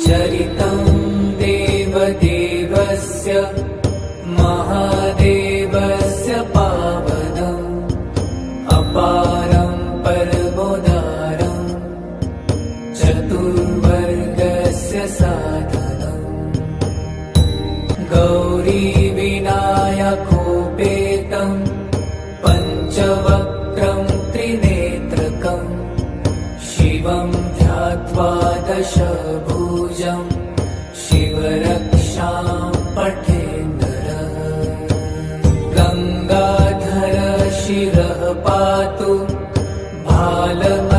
चरितं देवदेवस्य महादेवस्य पावनम् अपारं परमोदारं चतुर्वर्गस्य साधनम् गौरीविनायकोपेतं पञ्चवक्त्रं त्रिनेत्रकम् शिवं ध्यात्वा दशभुजं शिवरक्षां पठेन्नरः गङ्गाधर शिरः पातु भालमर्धेन्दुशेखरः